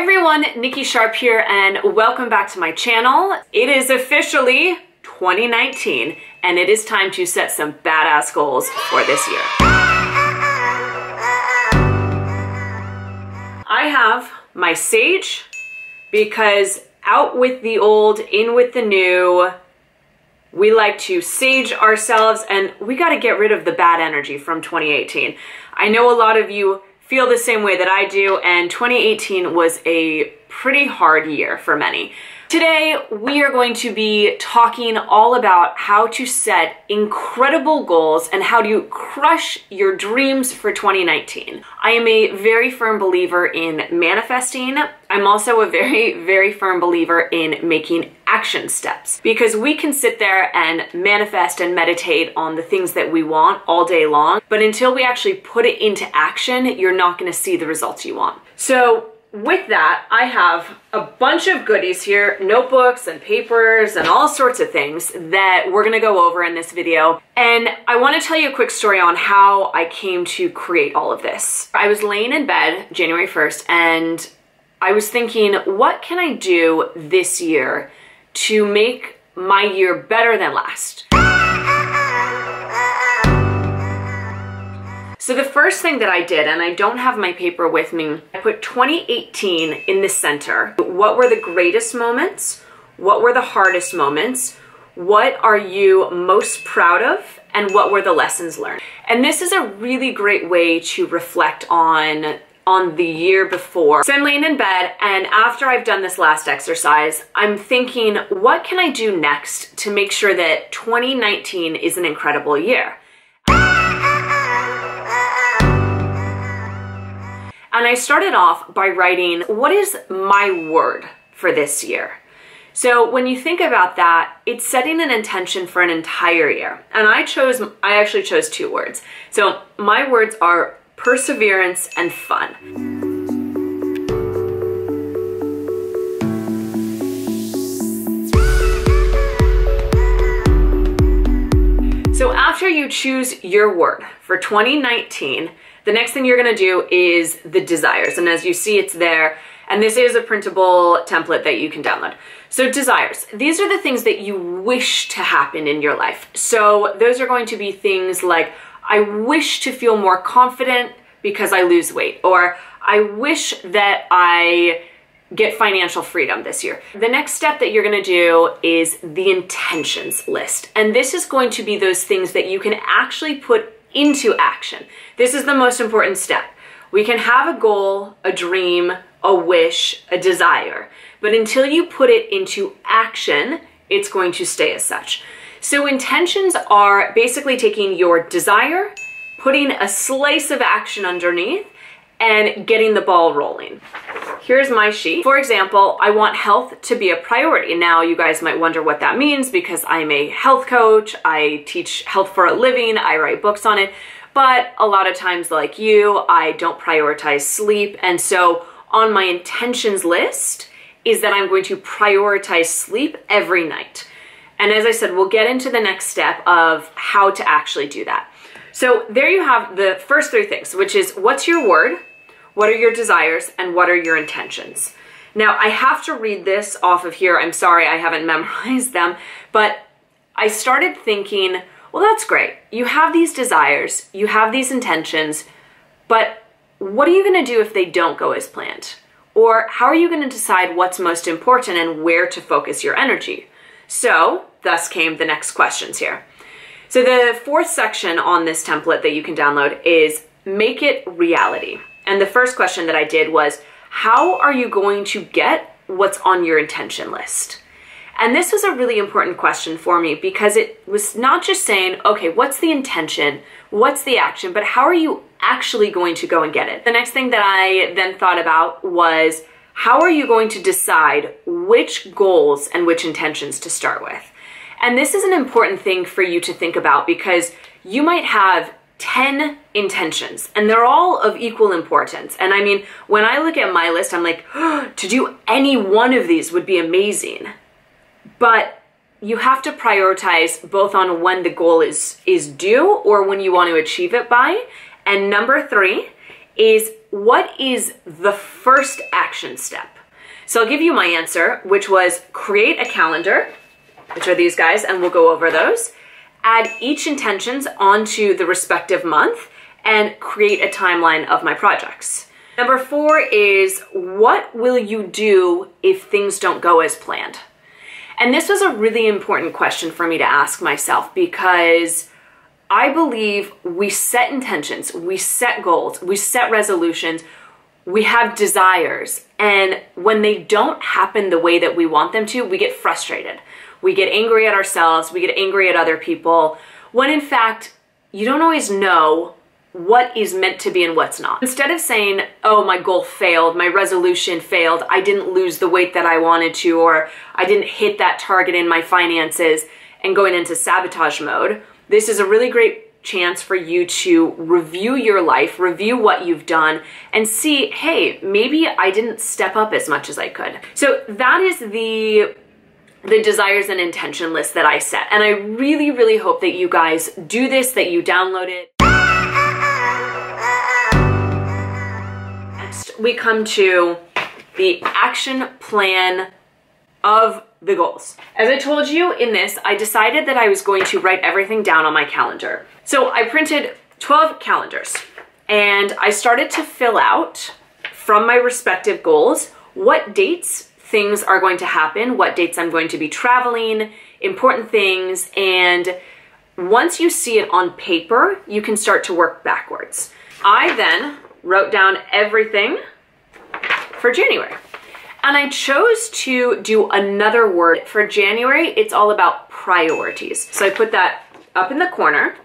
everyone, Nikki Sharp here and welcome back to my channel. It is officially 2019 and it is time to set some badass goals for this year. I have my sage because out with the old, in with the new. We like to sage ourselves and we got to get rid of the bad energy from 2018. I know a lot of you feel the same way that I do, and 2018 was a pretty hard year for many. Today, we are going to be talking all about how to set incredible goals and how to crush your dreams for 2019. I am a very firm believer in manifesting. I'm also a very firm believer in making action steps, because we can sit there and manifest and meditate on the things that we want all day long, but until we actually put it into action, you're not going to see the results you want. So with that, I have a bunch of goodies here, notebooks and papers and all sorts of things that we're gonna go over in this video. And I wanna tell you a quick story on how I came to create all of this. I was laying in bed January 1st and I was thinking, what can I do this year to make my year better than last? So the first thing that I did, and I don't have my paper with me, I put 2018 in the center. What were the greatest moments? What were the hardest moments? What are you most proud of? And what were the lessons learned? And this is a really great way to reflect on the year before. So I'm laying in bed, and after I've done this last exercise, I'm thinking, what can I do next to make sure that 2019 is an incredible year? And I started off by writing, what is my word for this year? So when you think about that, it's setting an intention for an entire year. And I actually chose two words. So my words are perseverance and fun. So after you choose your word for 2019, the next thing you're gonna do is the desires. And as you see, it's there. And this is a printable template that you can download. So desires, these are the things that you wish to happen in your life. So those are going to be things like, I wish to feel more confident because I lose weight, or I wish that I get financial freedom this year. The next step that you're gonna do is the intentions list. And this is going to be those things that you can actually put into action. This is the most important step. We can have a goal, a dream, a wish, a desire, but until you put it into action, it's going to stay as such. So intentions are basically taking your desire, putting a slice of action underneath, and getting the ball rolling. Here's my sheet. For example, I want health to be a priority. Now, you guys might wonder what that means because I'm a health coach, I teach health for a living, I write books on it, but a lot of times, like you, I don't prioritize sleep. And so on my intentions list is that I'm going to prioritize sleep every night. And as I said, we'll get into the next step of how to actually do that. So there you have the first three things, which is what's your word, what are your desires, and what are your intentions? Now, I have to read this off of here. I'm sorry, I haven't memorized them, but I started thinking, well, that's great. You have these desires, you have these intentions, but what are you gonna do if they don't go as planned? Or how are you gonna decide what's most important and where to focus your energy? So, thus came the next questions here. So the fourth section on this template that you can download is make it reality. And the first question that I did was, how are you going to get what's on your intention list? And this was a really important question for me because it was not just saying, okay, what's the intention? What's the action? But how are you actually going to go and get it? The next thing that I then thought about was, how are you going to decide which goals and which intentions to start with? And this is an important thing for you to think about because you might have 10 intentions and they're all of equal importance. And I mean, when I look at my list, I'm like, oh, to do any one of these would be amazing. But you have to prioritize both on when the goal is due or when you want to achieve it by. And number 3 is what is the first action step? So I'll give you my answer, which was create a calendar, which are these guys, and we'll go over those. Add each intentions onto the respective month and create a timeline of my projects. Number 4 is, what will you do if things don't go as planned? And this was a really important question for me to ask myself, because I believe we set intentions, we set goals, we set resolutions, we have desires, and when they don't happen the way that we want them to, we get frustrated. We get angry at ourselves, we get angry at other people, when in fact, you don't always know what is meant to be and what's not. Instead of saying, oh, my goal failed, my resolution failed, I didn't lose the weight that I wanted to, or I didn't hit that target in my finances, and going into sabotage mode, this is a really great chance for you to review your life, review what you've done, and see, hey, maybe I didn't step up as much as I could. So that is the desires and intention list that I set. And I really, really hope that you guys do this, that you download it. Next, we come to the action plan of the goals. As I told you in this, I decided that I was going to write everything down on my calendar. So I printed 12 calendars and I started to fill out from my respective goals what dates things are going to happen, what dates I'm going to be traveling, important things, and once you see it on paper, you can start to work backwards. I then wrote down everything for January. And I chose to do another word. For January, it's all about priorities. So I put that up in the corner,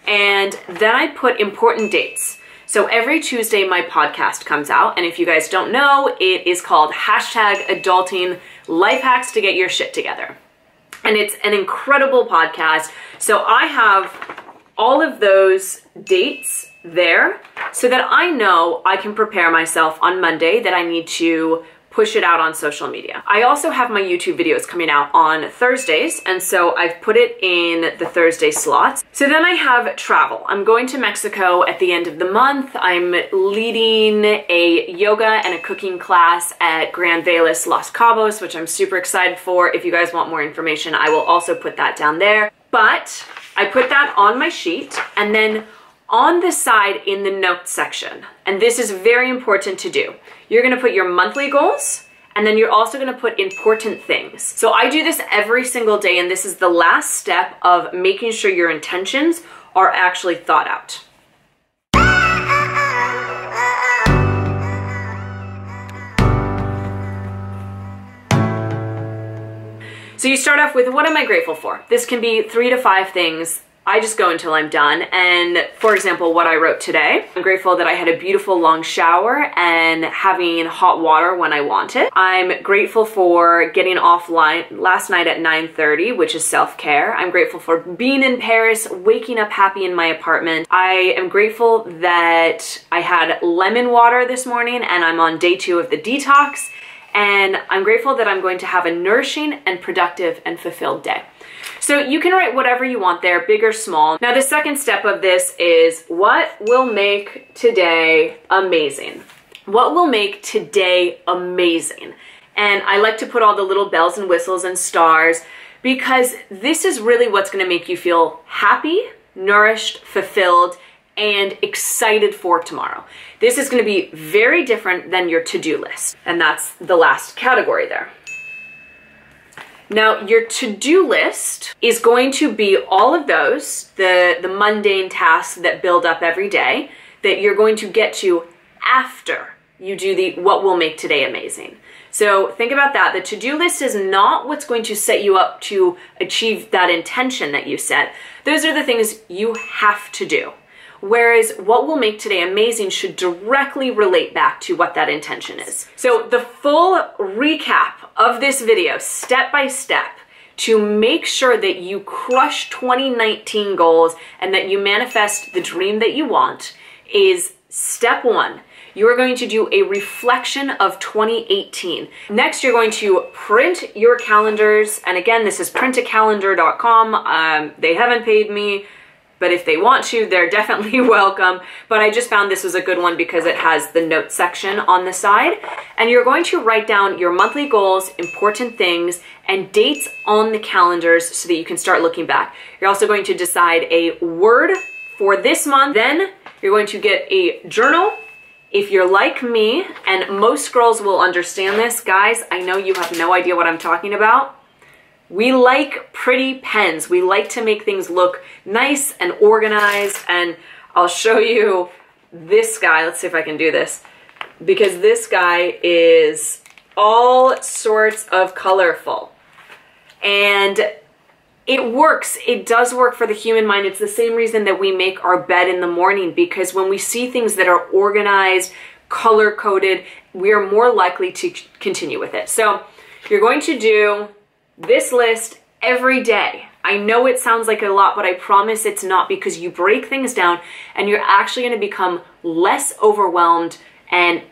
and then I put important dates. So every Tuesday, my podcast comes out, and if you guys don't know, it is called #Adulting Life Hacks to Get Your Shit Together. And it's an incredible podcast. So I have all of those dates there so that I know I can prepare myself on Monday that I need to push it out on social media. I also have my YouTube videos coming out on Thursdays, and so I've put it in the Thursday slots. So then I have travel. I'm going to Mexico at the end of the month. I'm leading a yoga and a cooking class at Gran Velas, Los Cabos, which I'm super excited for. If you guys want more information, I will also put that down there. But I put that on my sheet, and then on the side in the notes section, and this is very important to do, you're gonna put your monthly goals, and then you're also gonna put important things. So I do this every single day, and this is the last step of making sure your intentions are actually thought out. So you start off with, what am I grateful for? This can be 3 to 5 things. I just go until I'm done. And for example, what I wrote today, I'm grateful that I had a beautiful long shower and having hot water when I want it. I'm grateful for getting offline last night at 9:30, which is self-care. I'm grateful for being in Paris, waking up happy in my apartment. I am grateful that I had lemon water this morning and I'm on day 2 of the detox. And I'm grateful that I'm going to have a nourishing and productive and fulfilled day. So you can write whatever you want there, big or small. Now the second step of this is, what will make today amazing? What will make today amazing? And I like to put all the little bells and whistles and stars, because this is really what's gonna make you feel happy, nourished, fulfilled, and excited for tomorrow. This is gonna be very different than your to-do list. And that's the last category there. Now, your to-do list is going to be all of those, the mundane tasks that build up every day, that you're going to get to after you do the what will make today amazing. So think about that. The to-do list is not what's going to set you up to achieve that intention that you set. Those are the things you have to do. Whereas what will make today amazing should directly relate back to what that intention is. So the full recap of this video, step by step, to make sure that you crush 2019 goals and that you manifest the dream that you want, is step 1. You are going to do a reflection of 2018. Next, you're going to print your calendars. And again, this is printacalendar.com. They haven't paid me. but if they want to, they're definitely welcome. But I just found this was a good one because it has the notes section on the side. And you're going to write down your monthly goals, important things, and dates on the calendars so that you can start looking back. You're also going to decide a word for this month. Then you're going to get a journal. If you're like me, and most girls will understand this, guys, I know you have no idea what I'm talking about. We like pretty pens. We like to make things look nice and organized. And I'll show you this guy. Let's see if I can do this. Because this guy is all sorts of colorful. And it works. It does work for the human mind. It's the same reason that we make our bed in the morning, because when we see things that are organized, color-coded, we are more likely to continue with it. So you're going to do this list every day. I know it sounds like a lot, but I promise it's not, because you break things down and you're actually going to become less overwhelmed. And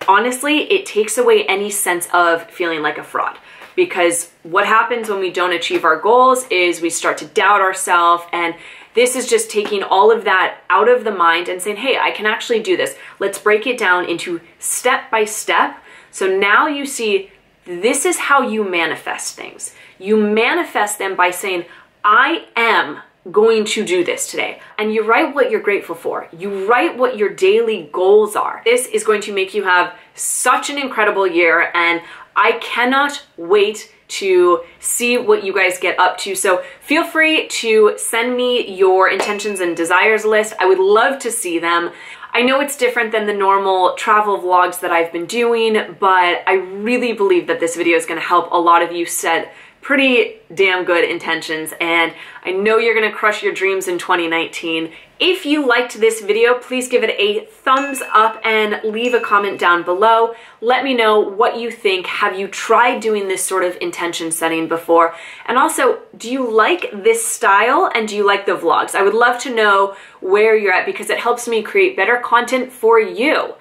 honestly, it takes away any sense of feeling like a fraud. Because what happens when we don't achieve our goals is we start to doubt ourselves, and this is just taking all of that out of the mind and saying, hey, I can actually do this. Let's break it down into step by step. So now you see, this is how you manifest things. You manifest them by saying, I am going to do this today. And you write what you're grateful for. You write what your daily goals are. This is going to make you have such an incredible year, and I cannot wait to see what you guys get up to. So feel free to send me your intentions and desires list. I would love to see them. I know it's different than the normal travel vlogs that I've been doing, but I really believe that this video is going to help a lot of you set pretty damn good intentions, and I know you're gonna crush your dreams in 2019. If you liked this video, please give it a thumbs up and leave a comment down below. Let me know what you think. Have you tried doing this sort of intention setting before? And also, do you like this style, and do you like the vlogs? I would love to know where you're at, because it helps me create better content for you.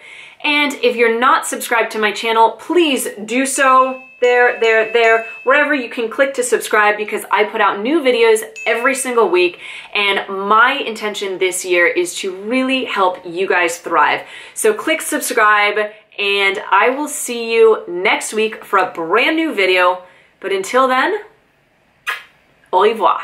And if you're not subscribed to my channel, please do so. There, wherever you can click to subscribe, because I put out new videos every single week, and my intention this year is to really help you guys thrive. So click subscribe, and I will see you next week for a brand new video. But until then, au revoir.